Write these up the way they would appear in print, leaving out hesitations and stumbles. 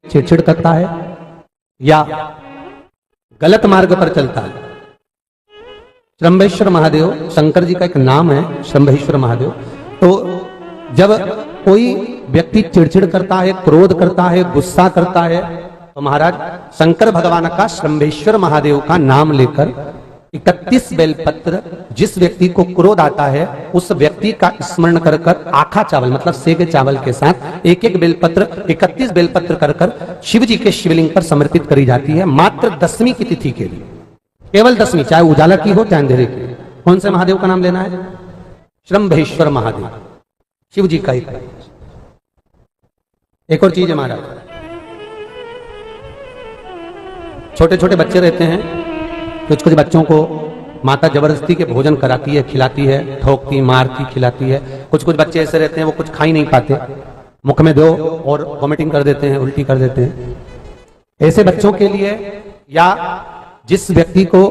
चिड़चिड़ करता है या गलत मार्ग पर चलता है। श्रंभेश्वर महादेव शंकर जी का एक नाम है, श्रंभेश्वर महादेव। तो जब कोई व्यक्ति चिड़चिड़ करता है, क्रोध करता है, गुस्सा करता है, तो महाराज शंकर भगवान का श्रंभेश्वर महादेव का नाम लेकर 31 बेलपत्र, जिस व्यक्ति को क्रोध आता है उस व्यक्ति का स्मरण कर कर आखा चावल मतलब सेगे चावल के साथ एक एक बेलपत्र 31 बेलपत्र कर कर शिव जी के शिवलिंग पर समर्पित करी जाती है, मात्र 10वीं की तिथि के लिए, केवल 10वीं, चाहे उजाला की हो चाहे अंधेरे की। कौन से महादेव का नाम लेना है? श्रंभेश्वर महादेव, शिव जी का एक और चीज है महाराज, छोटे छोटे बच्चे रहते हैं, कुछ कुछ बच्चों को माता जबरदस्ती के भोजन कराती है, खिलाती है, ठोकती मारती खिलाती है। कुछ कुछ बच्चे ऐसे रहते हैं वो कुछ खा ही नहीं पाते, मुख में दो और वॉमिटिंग कर देते हैं, उल्टी कर देते हैं। ऐसे बच्चों के लिए या जिस व्यक्ति को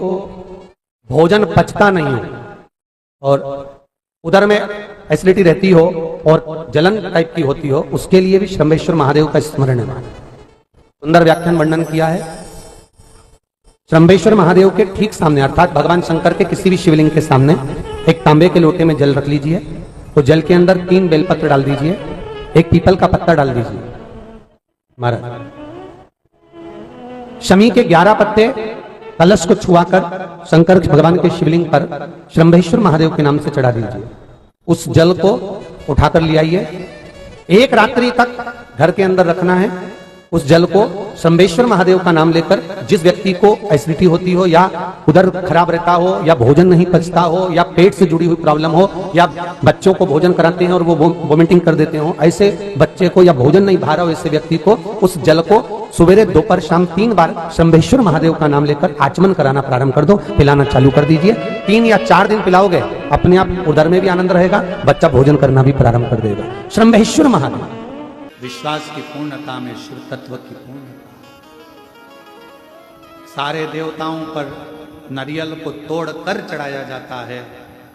भोजन पचता नहीं हो और उदर में एसिडिटी रहती हो और जलन टाइप की होती हो, उसके लिए भी श्रंभेश्वर महादेव का स्मरण है। सुंदर व्याख्यान वर्णन किया है। श्रंभेश्वर महादेव के ठीक सामने अर्थात भगवान शंकर के किसी भी शिवलिंग के सामने एक तांबे के लोटे में जल रख लीजिए, तो जल के अंदर 3 बेलपत्र डाल दीजिए, एक पीपल का पत्ता डाल दीजिए महाराज, शमी के 11 पत्ते कलश को छुआकर शंकर भगवान के शिवलिंग पर श्रंभेश्वर महादेव के नाम से चढ़ा दीजिए। उस जल को उठाकर ले आइए, एक रात्रि तक घर के अंदर रखना है। उस जल को श्रंभेश्वर महादेव का नाम लेकर जिस व्यक्ति को एसिडिटी होती हो या उधर खराब रहता हो या भोजन नहीं पचता हो या पेट से जुड़ी हुई प्रॉब्लम हो या बच्चों को भोजन कराते हैं और वो वोमिटिंग कर देते हो, ऐसे बच्चे को या भोजन नहीं भा रहा हो ऐसे व्यक्ति को उस जल को सवेरे दोपहर शाम 3 बार श्रंभेश्वर महादेव का नाम लेकर आचमन कराना प्रारंभ कर दो, पिलाना चालू कर दीजिए। 3 या 4 दिन पिलाओगे, अपने आप उदर में भी आनंद रहेगा, बच्चा भोजन करना भी प्रारंभ कर देगा। श्रंभेश्वर महादेव, विश्वास की पूर्णता में शिव तत्व की पूर्णता। सारे देवताओं पर नारियल को तोड़कर चढ़ाया जाता है,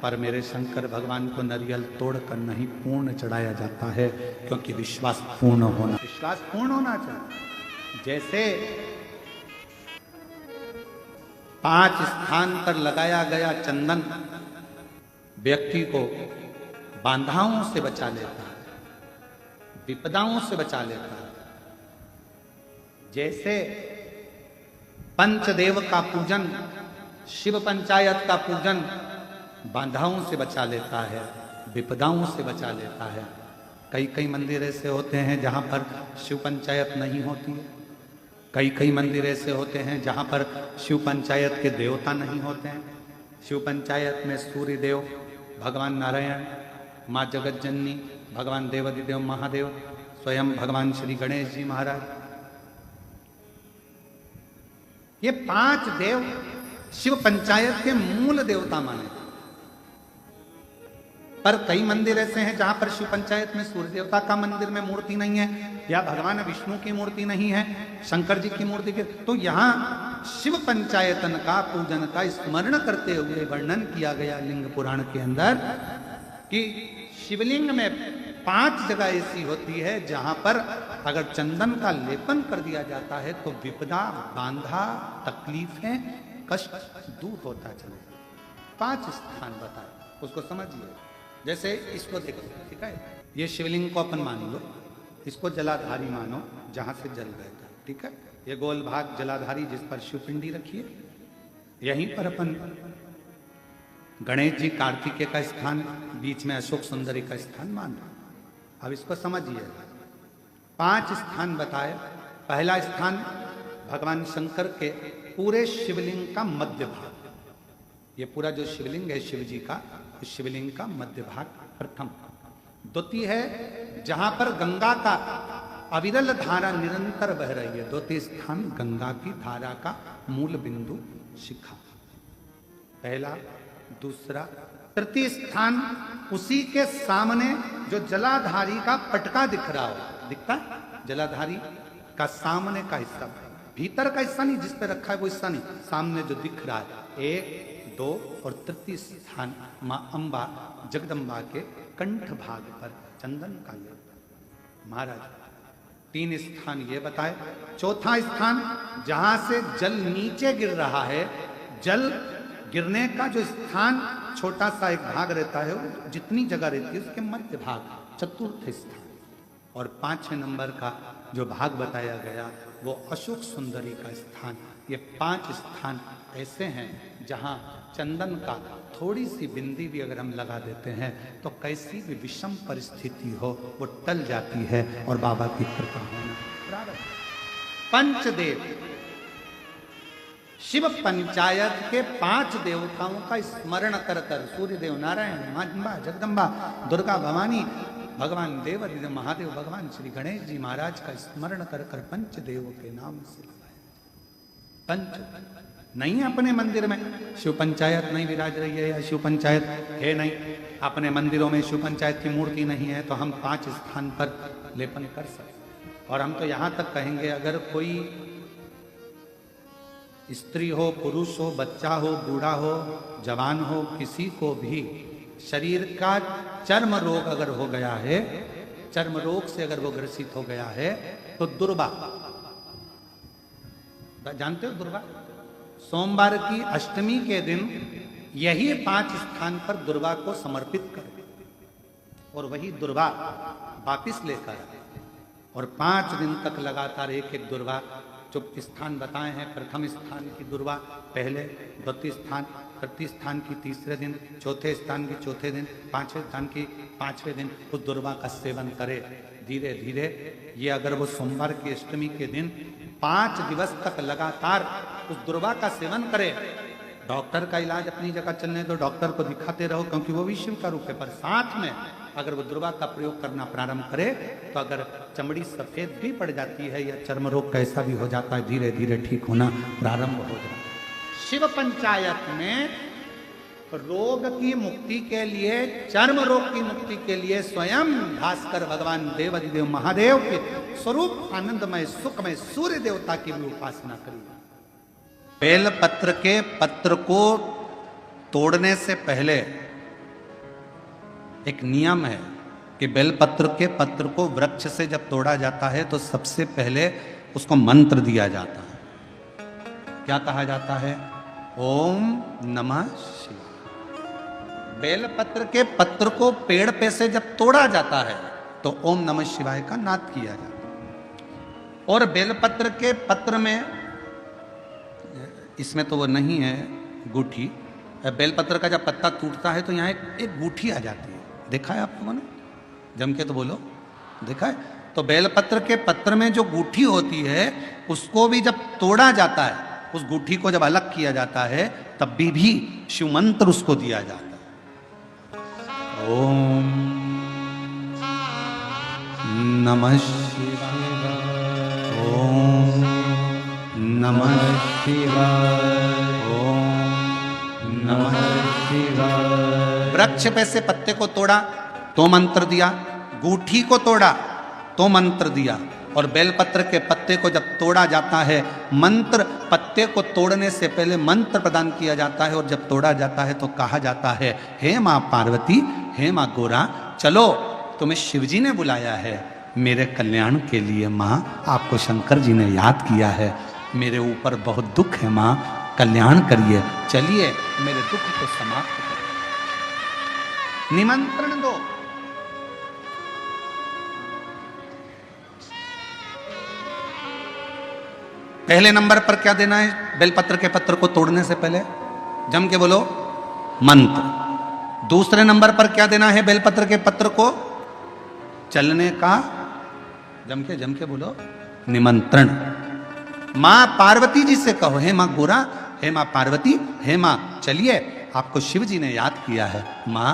पर मेरे शंकर भगवान को नारियल तोड़कर नहीं पूर्ण चढ़ाया जाता है, क्योंकि विश्वास पूर्ण होना चाहिए। जैसे 5 स्थान पर लगाया गया चंदन व्यक्ति को बाधाओं से बचा लेता है, विपदाओं से बचा लेता है। जैसे पंचदेव का पूजन, शिव पंचायत का पूजन बाधाओं से बचा लेता है, विपदाओं से बचा लेता है। कई मंदिर ऐसे होते हैं जहां पर शिव पंचायत नहीं होती है, कई मंदिर ऐसे होते हैं जहां पर शिव पंचायत के देवता नहीं होते हैं। शिव पंचायत में सूर्य देव, भगवान नारायण, माँ जगत जननी, भगवान देवादिदेव महादेव, स्वयं भगवान श्री गणेश जी महाराज, ये 5 देव शिव पंचायत के मूल देवता माने। पर कई मंदिर ऐसे हैं जहां पर शिव पंचायत में सूर्य देवता का मंदिर में मूर्ति नहीं है या भगवान विष्णु की मूर्ति नहीं है, शंकर जी की मूर्ति की, तो यहां शिव पंचायतन का पूजन का स्मरण करते हुए वर्णन किया गया लिंग पुराण के अंदर कि शिवलिंग में 5 जगह ऐसी होती है जहां पर अगर चंदन का लेपन कर दिया जाता है तो विपदा, बांधा, तकलीफें, कष्ट दूर होता चले। 5 स्थान बताए, उसको समझिए। जैसे इसको देखो, ठीक है, ये शिवलिंग को अपन मान लो, इसको जलाधारी मानो जहां से जल बहता, ठीक है। ये गोल भाग जलाधारी जिस पर शिवपिंडी रखिए, यहीं पर अपन गणेश जी कार्तिकेय का स्थान, बीच में अशोक सुंदरी का स्थान मान लो। अब इसको समझिए। 5 स्थान बताए। पहला स्थान भगवान शंकर के पूरे शिवलिंग का मध्य भाग, ये पूरा जो शिवलिंग है शिव जी का, उस शिवलिंग का मध्य भाग प्रथम। द्वितीय है जहां पर गंगा का अविरल धारा निरंतर बह रही है, द्वितीय स्थान गंगा की धारा का मूल बिंदु शिखा, पहला। दूसरा, तृतीय स्थान उसी के सामने जो जलाधारी का पटका दिख रहा हो, दिखता है जलाधारी का सामने का हिस्सा, भीतर का हिस्सा नहीं, जिस पे रखा है वो हिस्सा नहीं, सामने जो दिख रहा है। 1, 2 और तृतीय स्थान मां अंबा जगदम्बा के कंठ भाग पर चंदन का लेप। महाराज 3 स्थान ये बताए। चौथा स्थान जहां से जल नीचे गिर रहा है, जल गिरने का जो स्थान छोटा सा एक भाग रहता है, जितनी जगह रहती है उसके मध्य भाग, चतुर्थ स्थान। और 5वें नंबर का जो भाग बताया गया वो अशोक सुंदरी का स्थान। ये 5 स्थान ऐसे हैं जहां चंदन का थोड़ी सी बिंदी भी अगर हम लगा देते हैं तो कैसी भी विषम परिस्थिति हो वो टल जाती है और बाबा की कृपा होना प्रारंभ। पंचदेव, शिव पंचायत के 5 देवताओं का स्मरण कर कर, सूर्य देव, नारायण, मां अम्बा, जगदम्बा, दुर्गा, भवानी, भगवान देव महादेव, भगवान श्री गणेश जी महाराज का स्मरण कर कर पंचदेव के नाम से पंच नहीं अपने मंदिर में शिव पंचायत नहीं विराज रही है या शिव पंचायत है नहीं, अपने मंदिरों में शिव पंचायत की मूर्ति नहीं है तो हम 5 स्थान पर लेपन कर सकते। और हम तो यहां तक कहेंगे अगर कोई स्त्री हो, पुरुष हो, बच्चा हो, बूढ़ा हो, जवान हो, किसी को भी शरीर का चर्म रोग अगर हो गया है, चर्म रोग से अगर वो ग्रसित हो गया है तो दुर्वा, जानते हो दुर्वा, सोमवार की अष्टमी के दिन यही 5 स्थान पर दुर्वा को समर्पित करो और वही दुर्वा वापिस लेकर और 5 दिन तक लगातार एक एक दुर्वा, जो स्थान बताए हैं, प्रथम स्थान की दुर्वा पहले, द्वितीय स्थान, तृतीय स्थान की तीसरे दिन, चौथे स्थान की चौथे दिन, 5वें स्थान की 5वें दिन उस दुर्वा का सेवन करे धीरे धीरे। ये अगर वो सोमवार की अष्टमी के दिन 5 दिवस तक लगातार उस दुर्वा का सेवन करे, डॉक्टर का इलाज अपनी जगह चलने दो, डॉक्टर को दिखाते रहो क्योंकि वो भी शिव का रूप है, पर साथ में अगर वो दुर्वा का प्रयोग करना प्रारंभ करे तो अगर चमड़ी सफेद भी पड़ जाती है या चर्म रोग कैसा भी हो जाता है, धीरे धीरे ठीक होना प्रारंभ हो जाता है। शिव पंचायत में रोग की मुक्ति के लिए, चर्म रोग की मुक्ति के लिए स्वयं भास्कर भगवान देवाधिदेव महादेव के स्वरूप आनंदमय सुखमय सूर्य देवता की भी उपासना करी। बेलपत्र के पत्र को तोड़ने से पहले एक नियम है कि बेलपत्र के पत्र को वृक्ष से जब तोड़ा जाता है तो सबसे पहले उसको मंत्र दिया जाता है। क्या कहा जाता है? ओम नमः शिवाय। बेलपत्र के पत्र को पेड़ पे से जब तोड़ा जाता है तो ओम नमः शिवाय का नाद किया जाता है। और बेलपत्र के पत्र में, इसमें तो वो नहीं है गूठी, बेलपत्र का जब पत्ता टूटता है तो यहाँ एक गूठी आ जाती है, देखा है आप लोगों ने? जम के तो बोलो, देखा है? तो बेलपत्र के पत्र में जो गूठी होती है उसको भी जब तोड़ा जाता है, उस गूठी को जब अलग किया जाता है तब भी शिव मंत्र उसको दिया जाता है। ओम नमः शिवाय, ओम नमः शिवाय, ओम नमः शिवाय। वृक्ष पे से पत्ते को तोड़ा तो मंत्र दिया, गूठी को तोड़ा तो मंत्र दिया, और बेलपत्र के पत्ते को जब तोड़ा जाता है, मंत्र, पत्ते को तोड़ने से पहले मंत्र प्रदान किया जाता है, और जब तोड़ा जाता है तो कहा जाता है, हे माँ पार्वती, हे माँ गोरा, चलो तुम्हें शिवजी ने बुलाया है मेरे कल्याण के लिए। माँ, आपको शंकर जी ने याद किया है, मेरे ऊपर बहुत दुख है माँ, कल्याण करिए, चलिए मेरे दुख को समाप्त करिए, निमंत्रण दो। पहले नंबर पर क्या देना है? बेलपत्र के पत्र को तोड़ने से पहले जम के बोलो मंत्र। दूसरे नंबर पर क्या देना है? बेलपत्र के पत्र को चलने का, जम के बोलो निमंत्रण। मां पार्वती जी से कहो, हे मां गोरा, हे मां पार्वती, हे मां चलिए, आपको शिव जी ने याद किया है। मां,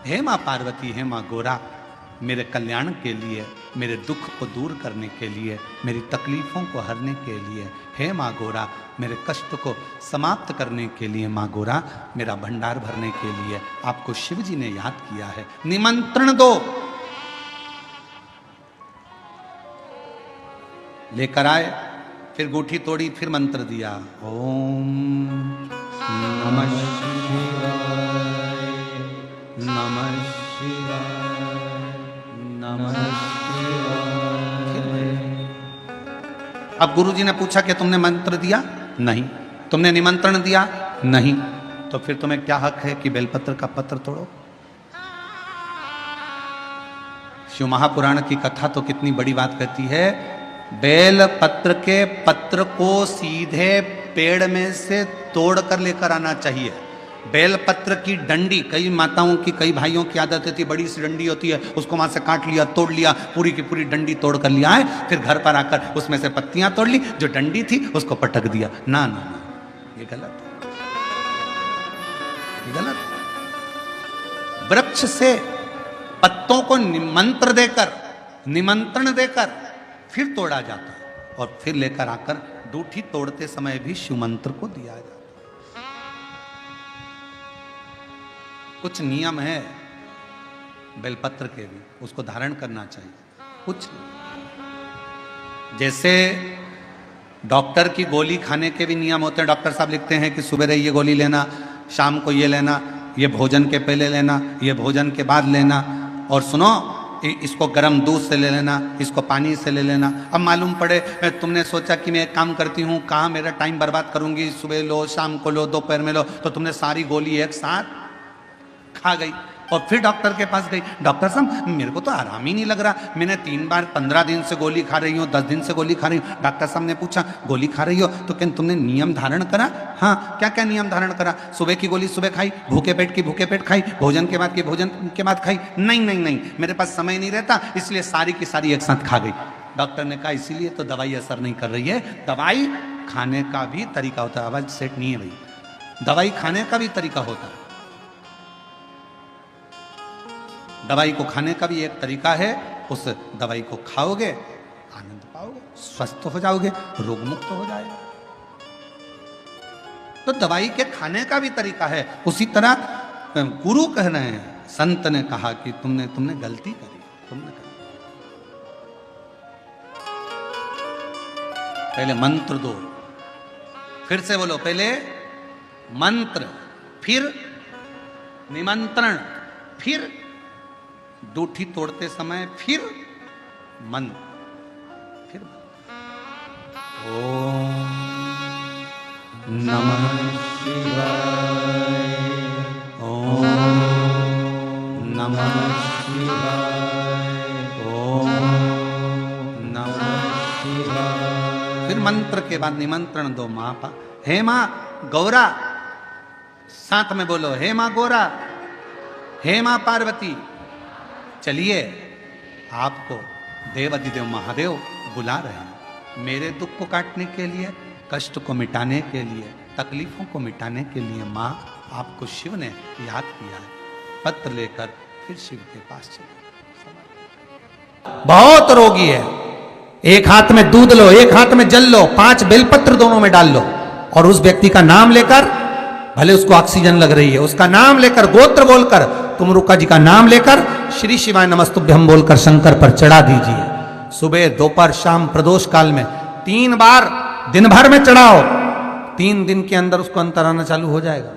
हे मां पार्वती, हे मां गोरा, मेरे कल्याण के लिए, मेरे दुख को दूर करने के लिए, मेरी तकलीफों को हरने के लिए, हे माँ गोरा, मेरे कष्ट को समाप्त करने के लिए, माँ गोरा, मेरा भंडार भरने के लिए आपको शिव जी ने याद किया है, निमंत्रण दो। लेकर आए, फिर गूठी तोड़ी, फिर मंत्र दिया, ओम नमः शिवाय, नमः शिवाय, नमः शिवाय। अब गुरुजी ने पूछा कि तुमने मंत्र दिया? नहीं। तुमने निमंत्रण दिया? नहीं। तो फिर तुम्हें क्या हक है कि बेलपत्र का पत्र तोड़ो? शिव महापुराण की कथा तो कितनी बड़ी बात कहती है, बेल पत्र के पत्र को सीधे पेड़ में से तोड़ कर लेकर आना चाहिए। बेल पत्र की डंडी, कई माताओं की, कई भाइयों की आदत होती है, बड़ी सी डंडी होती है, उसको वहां से काट लिया, तोड़ लिया, पूरी की पूरी डंडी तोड़ कर लिया है, फिर घर पर आकर उसमें से पत्तियां तोड़ ली, जो डंडी थी उसको पटक दिया। ना ना ना, ये गलत है, ये गलत। वृक्ष से पत्तों को निमंत्रण देकर फिर तोड़ा जाता है और फिर लेकर आकर डूठी तोड़ते समय भी शिव मंत्र को दिया जाता है। कुछ नियम है बेलपत्र के भी, उसको धारण करना चाहिए। कुछ जैसे डॉक्टर की गोली खाने के भी नियम होते हैं। डॉक्टर साहब लिखते हैं कि सुबह ये गोली लेना, शाम को ये लेना, ये भोजन के पहले लेना, ये भोजन के बाद लेना, और सुनो इसको गर्म दूध से ले लेना, इसको पानी से ले लेना। अब मालूम पड़े तुमने सोचा कि मैं एक काम करती हूँ, कहाँ मेरा टाइम बर्बाद करूंगी, सुबह लो, शाम को लो, दोपहर में लो, तो तुमने सारी गोली एक साथ खा गई और फिर डॉक्टर के पास गई, डॉक्टर साहब मेरे को तो आराम ही नहीं लग रहा, मैंने 3 बार 15 दिन से गोली खा रही हूँ, 10 दिन से गोली खा रही हूँ। डॉक्टर साहब ने पूछा गोली खा रही हो तो क्या तुमने नियम धारण करा? हाँ, क्या क्या नियम धारण करा? सुबह की गोली सुबह खाई, भूखे पेट की भूखे पेट खाई, भोजन के बाद की भोजन के बाद खाई? नहीं नहीं नहीं, मेरे पास समय नहीं रहता, इसलिए सारी की सारी एक साथ खा गई। डॉक्टर ने कहा इसीलिए तो दवाई असर नहीं कर रही है। दवाई खाने का भी तरीका होता है। आवाज सेट नहीं है भाई, दवाई खाने का भी तरीका होता है। दवाई को खाने का भी एक तरीका है, उस दवाई को खाओगे आनंद पाओगे, स्वस्थ हो जाओगे, रोग मुक्त हो जाएगा। तो दवाई के खाने का भी तरीका है। उसी तरह गुरु कह रहे हैं, संत ने कहा कि तुमने गलती करी, तुमने करी। पहले मंत्र दो, फिर से बोलो, पहले मंत्र, फिर निमंत्रण, फिर डूठी तोड़ते समय फिर मंत्र, फिर ओम नमः शिवाय, ओम नमः शिवाय, ओम नमः शिवाय। फिर मंत्र के बाद निमंत्रण दो। माँ पा, हे माँ गौरा, साथ में बोलो, हे माँ गौरा, हे माँ पार्वती, चलिए आपको देवाधिदेव महादेव बुला रहे हैं मेरे दुख को काटने के लिए, कष्ट को मिटाने के लिए, तकलीफों को मिटाने के लिए। माँ आपको शिव ने याद किया है। पत्र लेकर फिर शिव के पास चले। बहुत रोगी है, एक हाथ में दूध लो, एक हाथ में जल लो, 5 बेलपत्र दोनों में डाल लो और उस व्यक्ति का नाम लेकर, भले उसको ऑक्सीजन लग रही है, उसका नाम लेकर, गोत्र बोलकर, तुम रुका जी का नाम लेकर श्री शिवाय नमस्तुभ्यम बोलकर शंकर पर चढ़ा दीजिए। सुबह दोपहर शाम प्रदोष काल में 3 बार दिन भर में चढ़ाओ। 3 दिन के अंदर उसको अंतर आना चालू हो जाएगा।